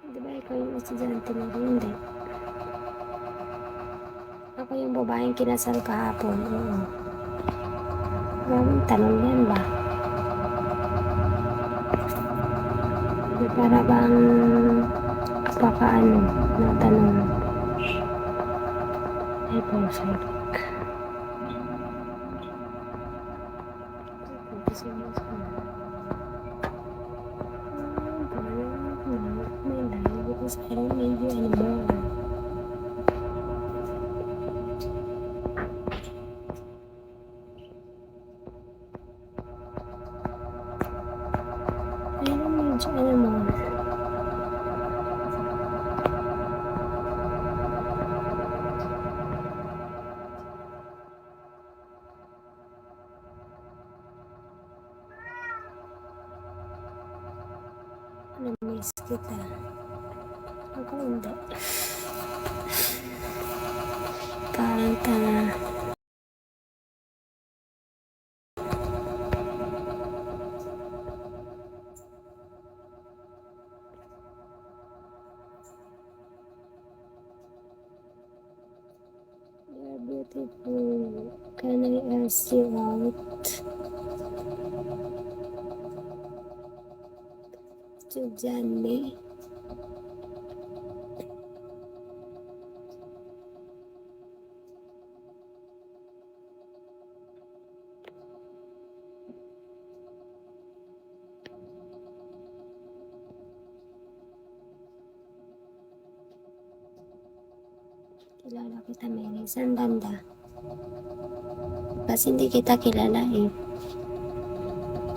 Di ba ikaw yung estudyante mo? Hindi. Ako yung babaeng kinasal kahapon. Oo. Maraming tanong yan ba? Di para bang apakaano na tanong. Ay, perfect. May dahil because I don't need you anymore. I don't need you anymore. Na-miss kita. Ako hindi. Parang tanga. You're beautiful. Can I ask you out? To Johnny. Kilala kita, Mary. Saan banda? Kasi hindi kita kilala eh.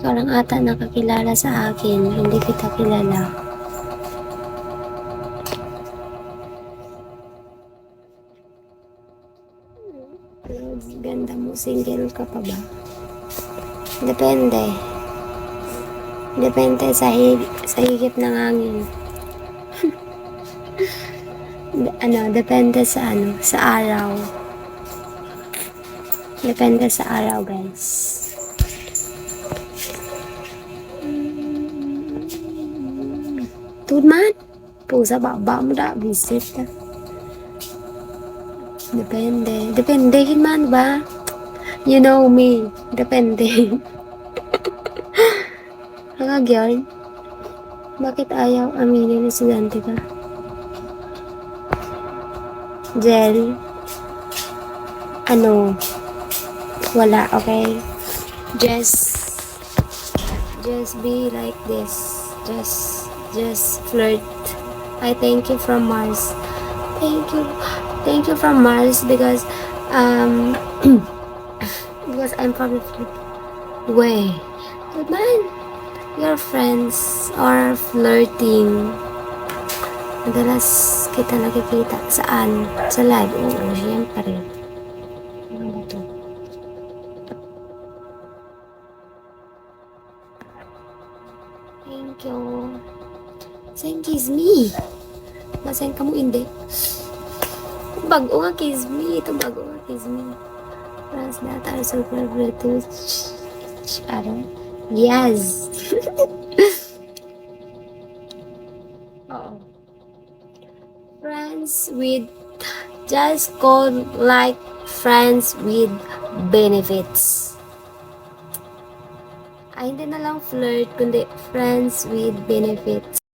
Ikaw lang ata nakakilala sa akin. Hindi kita kilala. Ganda mo. Single ka pa ba? Depende. Depende sa higit ng hangin. Depende sa sa araw. Depende sa araw, guys. Tudman, pusa baba mo da, visit ka. Depende. Depende man ba? You know me. Depende. Nakagyan. Bakit ayaw aminin na estudyante ka? Jel? Wala, okay? Just be like this. Just flirt. I thank you from Mars. Thank you from Mars because because I'm from the Philippines. Way. Good man. Your friends are flirting. Madalas kita nakikita. Saan? Sa live. Oo, siyempre. Ano ba ito? Thank you. Send kiss me. Masend ka mo hindi. Bago nga kiss me. Ito bago nga kiss me. Translator super British. Yes. Oh. Friends with just call like friends with benefits. Ay, hindi na lang flirt, kundi friends with benefits.